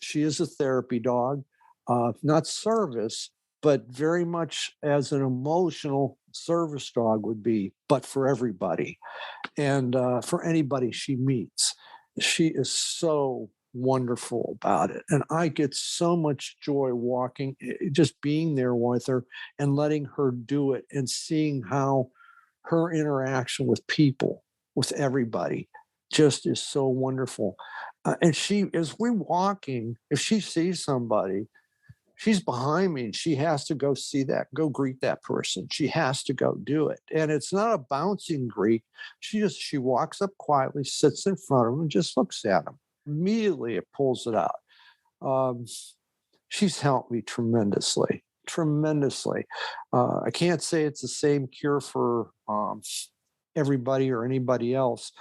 she is a therapy dog, not service, but very much as an emotional service dog would be, but for everybody and for anybody she meets. She is so wonderful about it. And I get so much joy walking, just being there with her and letting her do it and seeing how her interaction with people, with everybody, just is so wonderful. And she, as we're walking, if she sees somebody, she's behind me and she has to go go greet that person. She has to go do it. And it's not a bouncing greet. She walks up quietly, sits in front of him and just looks at him. Immediately it pulls it out. She's helped me tremendously. I can't say it's the same cure for everybody or anybody else,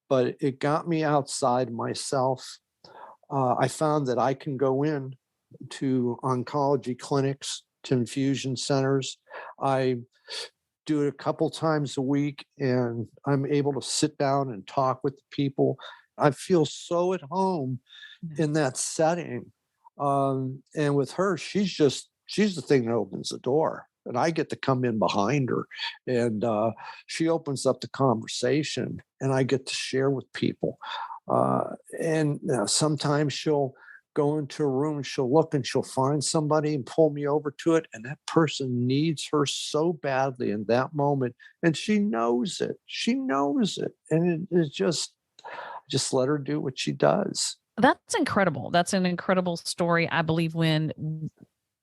but it got me outside myself. I found that I can go in to oncology clinics, to infusion centers. I do it a couple times a week, and I'm able to sit down and talk with the people. I feel so at home in that setting. And with her, she's the thing that opens the door. And I get to come in behind her, and she opens up the conversation, and I get to share with people. And sometimes she'll go into a room and she'll look and she'll find somebody and pull me over to it. And that person needs her so badly in that moment. And she knows it. She knows it. And it is just let her do what she does. That's incredible. That's an incredible story. I believe when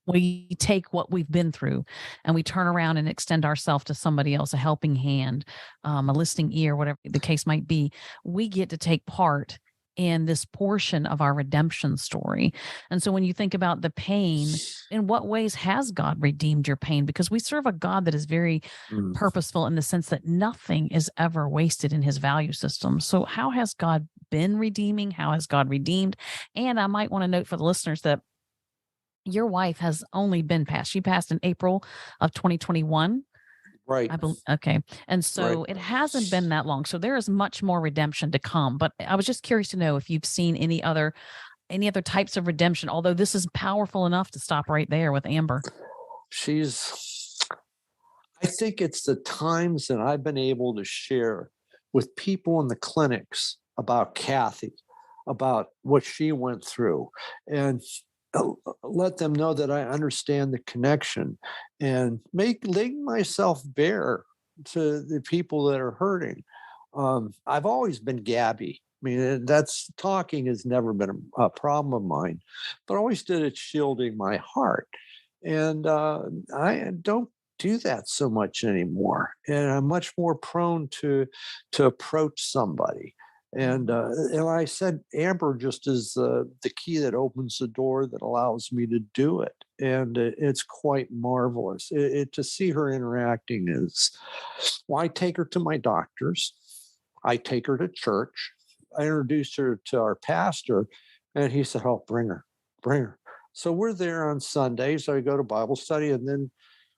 we take what we've been through and we turn around and extend ourselves to somebody else, a helping hand, a listening ear, whatever the case might be, we get to take part in this portion of our redemption story. And so when you think about the pain, in what ways has God redeemed your pain? Because we serve a God that is very purposeful in the sense that nothing is ever wasted in his value system. So how has God been redeeming? How has God redeemed? And I might want to note for the listeners that your wife has only been passed. She passed in April of 2021. Right. Okay. And so it hasn't been that long. So there is much more redemption to come. But I was just curious to know if you've seen any other types of redemption, although this is powerful enough to stop right there with Amber. I think it's the times that I've been able to share with people in the clinics about Kathy, about what she went through, and let them know that I understand the connection and laying myself bare to the people that are hurting. I've always been gabby. I mean, talking has never been a problem of mine, but I always did it shielding my heart. And I don't do that so much anymore. And I'm much more prone to approach somebody. And I said, Amber just is the key that opens the door that allows me to do it. And it's quite marvelous. To see her interacting is, well, I take her to my doctors. I take her to church. I introduced her to our pastor, and he said, oh, bring her. So we're there on Sundays. I go to Bible study, and then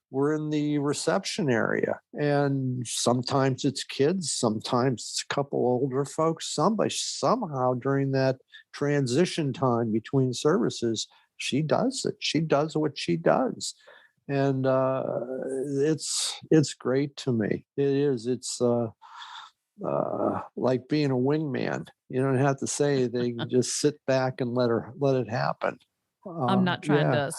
we're in the reception area, and sometimes it's kids, sometimes it's a couple older folks. Somehow during that transition time between services, she does it. She does what she does. And it's great to me. It is. It's like being a wingman. You don't have to say anything. You just sit back and let it happen. I'm not trying to.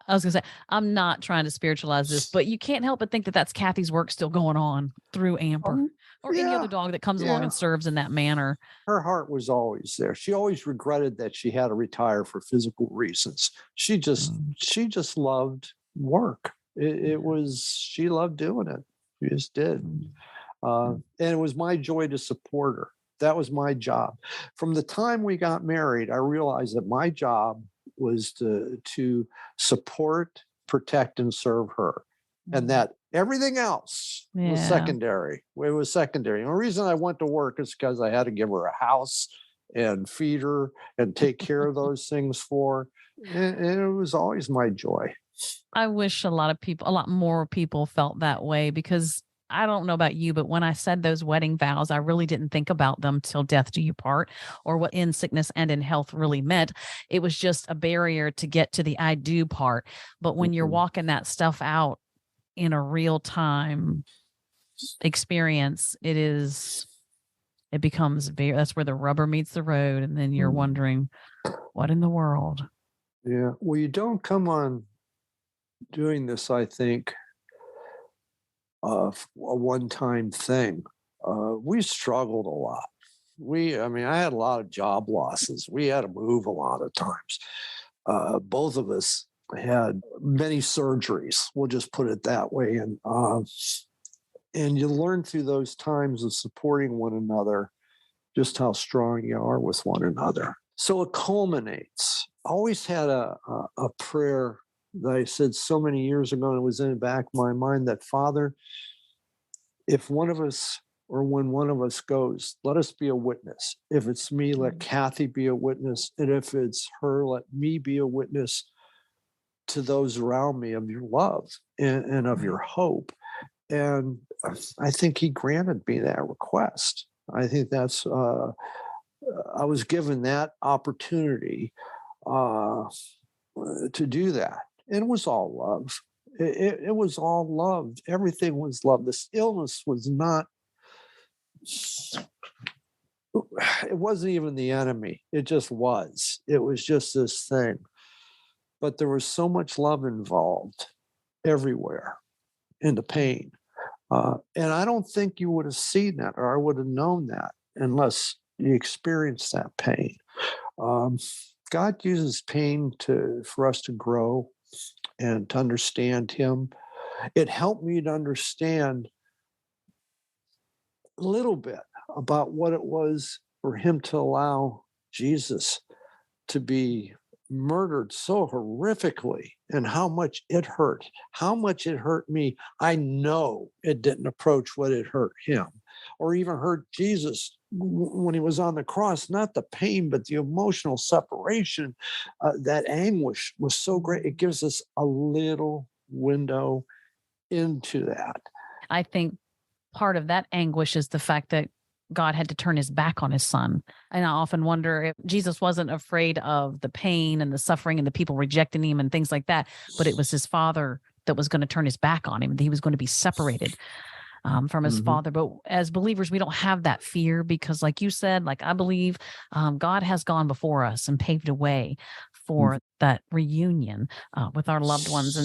I was going to say, I'm not trying to spiritualize this, but you can't help but think that that's Kathy's work still going on through Amber or any other dog that comes along and serves in that manner. Her heart was always there. She always regretted that she had to retire for physical reasons. She just loved work. She loved doing it. She just did. And it was my joy to support her. That was my job. From the time we got married, I realized that my job was to support, protect, and serve her. And that everything else was secondary. It was secondary. And the reason I went to work is because I had to give her a house and feed her and take care of those things for her. And it was always my joy. I wish a lot more people felt that way, because I don't know about you, but when I said those wedding vows, I really didn't think about them till death do you part, or what in sickness and in health really meant. It was just a barrier to get to the I do part. But when you're walking that stuff out in a real time experience, it becomes that's where the rubber meets the road. And then you're wondering, what in the world? Yeah. Well, you don't come on doing this, I think, a one-time thing. We struggled a lot. I had a lot of job losses. We had to move a lot of times. Both of us had many surgeries. We'll just put it that way. And you learn through those times of supporting one another just how strong you are with one another. So it culminates. I always had a prayer that I said so many years ago, and it was in the back of my mind, that Father, if one of us or when one of us goes, let us be a witness. If it's me, let Kathy be a witness. And if it's her, let me be a witness to those around me of your love and of your hope. And I think he granted me that request. I think that's, I was given that opportunity to do that. And it was all love. It was all love. Everything was love. This illness was not it wasn't even the enemy. It just was. It was just this thing. But there was so much love involved everywhere in the pain. And I don't think you would have seen that, or I would have known that unless you experienced that pain. God uses pain for us to grow and to understand him. It helped me to understand a little bit about what it was for him to allow Jesus to be murdered so horrifically and how much it hurt me. I know it didn't approach what it hurt him or even hurt Jesus when he was on the cross. Not the pain, but the emotional separation. That anguish was so great. It gives us a little window into that. I think part of that anguish is the fact that God had to turn his back on his son. And I often wonder if Jesus wasn't afraid of the pain and the suffering and the people rejecting him and things like that, but it was his father that was going to turn his back on him, and he was going to be separated from his father. But as believers, we don't have that fear because, like you said, like I believe God has gone before us and paved a way for that reunion with our loved ones.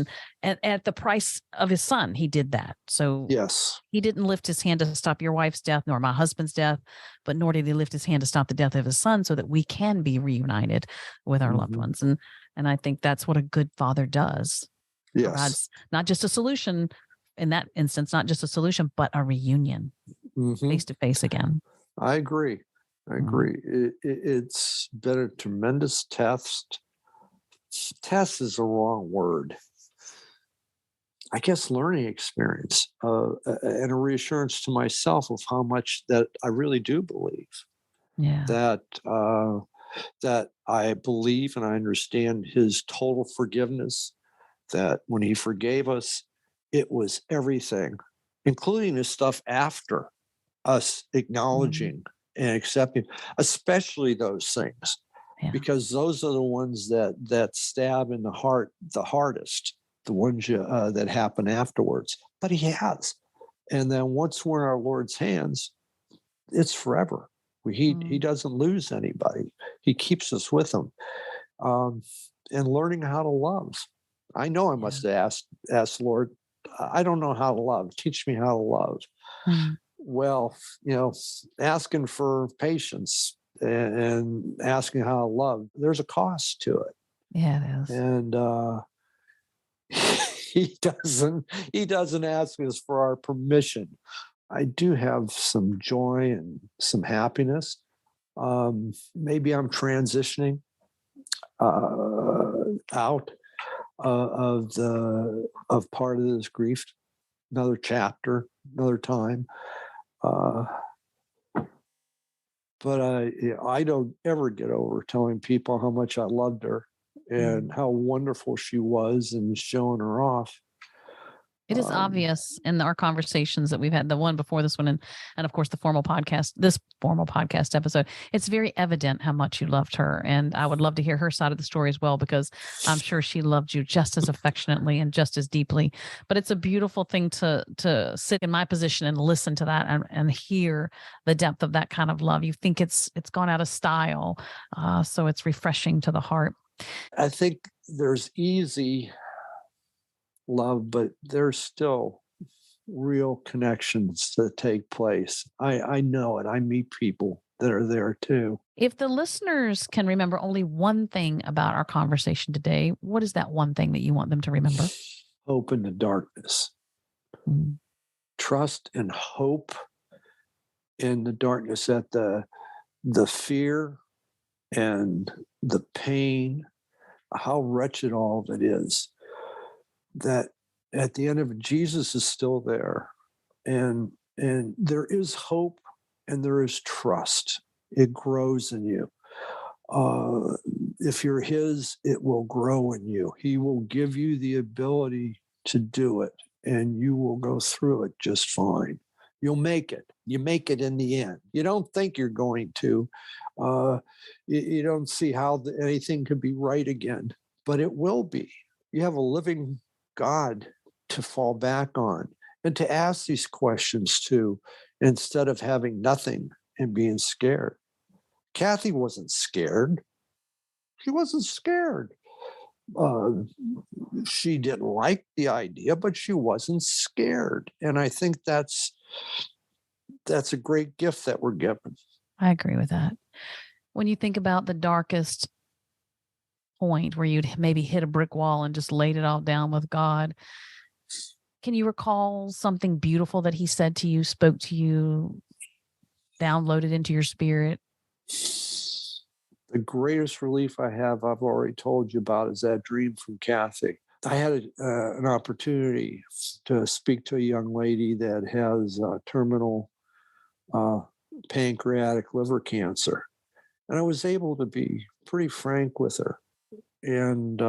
And at the price of his son, he did that. So yes, he didn't lift his hand to stop your wife's death, nor my husband's death, but nor did he lift his hand to stop the death of his son so that we can be reunited with our loved ones. And I think that's what a good father does. Yes. Provides not just a solution in that instance, not just a solution, but a reunion face to face again. I agree. It's been a tremendous test. Test is the wrong word. I guess learning experience and a reassurance to myself of how much that I really do believe. Yeah. That I believe and I understand his total forgiveness, that when he forgave us, it was everything, including the stuff after us acknowledging and accepting, especially those things, because those are the ones that stab in the heart the hardest, the ones that happen afterwards. But he has. And then once we're in our Lord's hands, it's forever. He doesn't lose anybody. He keeps us with him. And learning how to love. I know I must have asked the Lord, I don't know how to love. Teach me how to love. Well, asking for patience and asking how to love, there's a cost to it. Yeah, it is. And he doesn't ask us for our permission. I do have some joy and some happiness. Maybe I'm transitioning out of part of this grief, another chapter, another time. But I don't ever get over telling people how much I loved her and how wonderful she was and showing her off. It is obvious in our conversations that we've had, the one before this one, and of course this formal podcast episode. It's very evident how much you loved her, and I would love to hear her side of the story as well, because I'm sure she loved you just as affectionately and just as deeply. But it's a beautiful thing to sit in my position and listen to that and hear the depth of that kind of love. You think it's gone out of style, so it's refreshing to the heart. I think there's easy love, but there's still real connections that take place. I know it. I meet people that are there too. If the listeners can remember only one thing about our conversation today, what is that one thing that you want them to remember? Hope in the darkness. Trust and hope in the darkness, that the fear and the pain, how wretched all of it is, that at the end of it, Jesus is still there, and there is hope and there is trust. It grows in you. If you're his, it will grow in you. He will give you the ability to do it, and you will go through it just fine. You'll make it. You make it in the end. You don't think you're going to. You don't see how anything could be right again, but it will be. You have a living God to fall back on and to ask these questions to, instead of having nothing and being scared. Kathy wasn't scared. She wasn't scared. She didn't like the idea, but she wasn't scared. And I think that's a great gift that we're given. I agree with that. When you think about the darkest point where you'd maybe hit a brick wall and just laid it all down with God, can you recall something beautiful that he said to you, spoke to you, downloaded into your spirit? The greatest relief I have, I've already told you about, is that dream from Kathy. I had an opportunity to speak to a young lady that has terminal pancreatic liver cancer. And I was able to be pretty frank with her and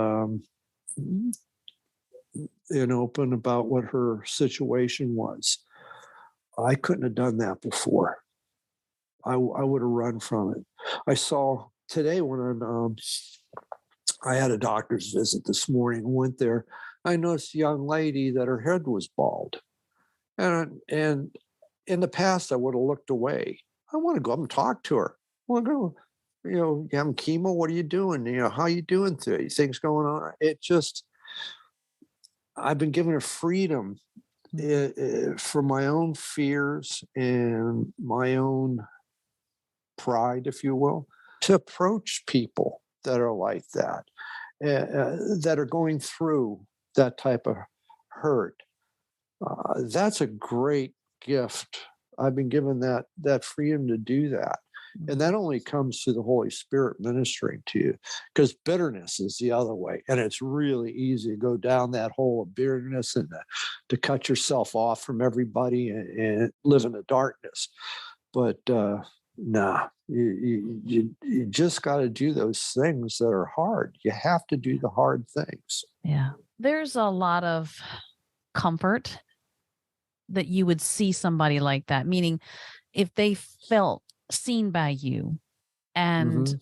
open about what her situation was. I couldn't have done that before. I would have run from it. I saw today when I had a doctor's visit this morning, went there, I noticed a young lady that her head was bald. And in the past, I would have looked away. I want to go up and talk to her. I want to go, you having chemo? What are you doing? How you doing today? Things going on? I've been given a freedom for my own fears and my own pride, if you will, to approach people that are like that, that are going through that type of hurt. That's a great gift. I've been given that freedom to do that. And that only comes through the Holy Spirit ministering to you, because bitterness is the other way. And it's really easy to go down that hole of bitterness and to cut yourself off from everybody and live in the darkness. But you just got to do those things that are hard. You have to do the hard things. Yeah. There's a lot of comfort that you would see somebody like that, meaning if they felt seen by you. And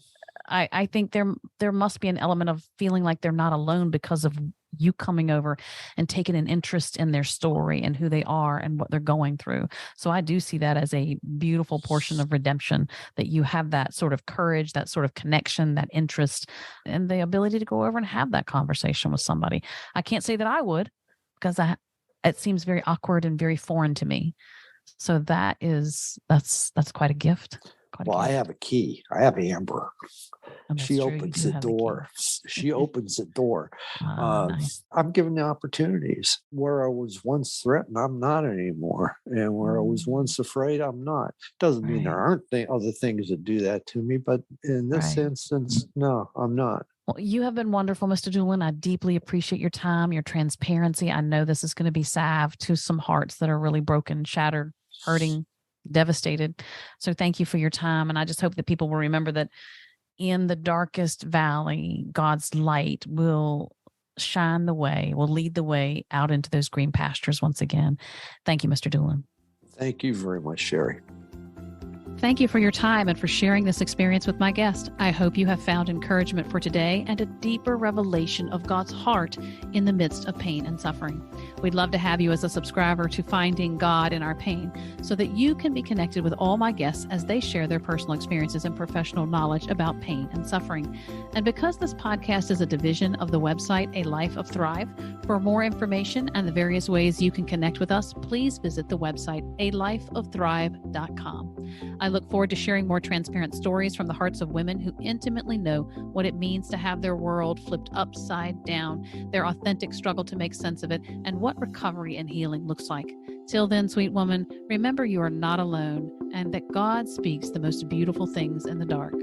I think there must be an element of feeling like they're not alone because of you coming over and taking an interest in their story and who they are and what they're going through. So I do see that as a beautiful portion of redemption, that you have that sort of courage, that sort of connection, that interest, and the ability to go over and have that conversation with somebody. I can't say that I would, because it seems very awkward and very foreign to me. So that's quite a gift. I have a key. I have Amber. She opens the door. She opens the door. Nice. I'm given the opportunities. Where I was once threatened, I'm not anymore. And where I was once afraid, I'm not. Doesn't mean there aren't other things that do that to me. But in this instance, no, I'm not. Well, you have been wonderful, Mr. Doolan. I deeply appreciate your time, your transparency. I know this is going to be salve to some hearts that are really broken, shattered, hurting, devastated. So thank you for your time. And I just hope that people will remember that in the darkest valley, God's light will shine the way, will lead the way out into those green pastures once again. Thank you, Mr. Doolan. Thank you very much, Sherry. Thank you for your time and for sharing this experience with my guest. I hope you have found encouragement for today and a deeper revelation of God's heart in the midst of pain and suffering. We'd love to have you as a subscriber to Finding God in Our Pain, so that you can be connected with all my guests as they share their personal experiences and professional knowledge about pain and suffering. And because this podcast is a division of the website A Life of Thrive, for more information and the various ways you can connect with us, please visit the website alifeofthrive.com. I look forward to sharing more transparent stories from the hearts of women who intimately know what it means to have their world flipped upside down, their authentic struggle to make sense of it, and what recovery and healing looks like. Till then, sweet woman, remember you are not alone and that God speaks the most beautiful things in the dark.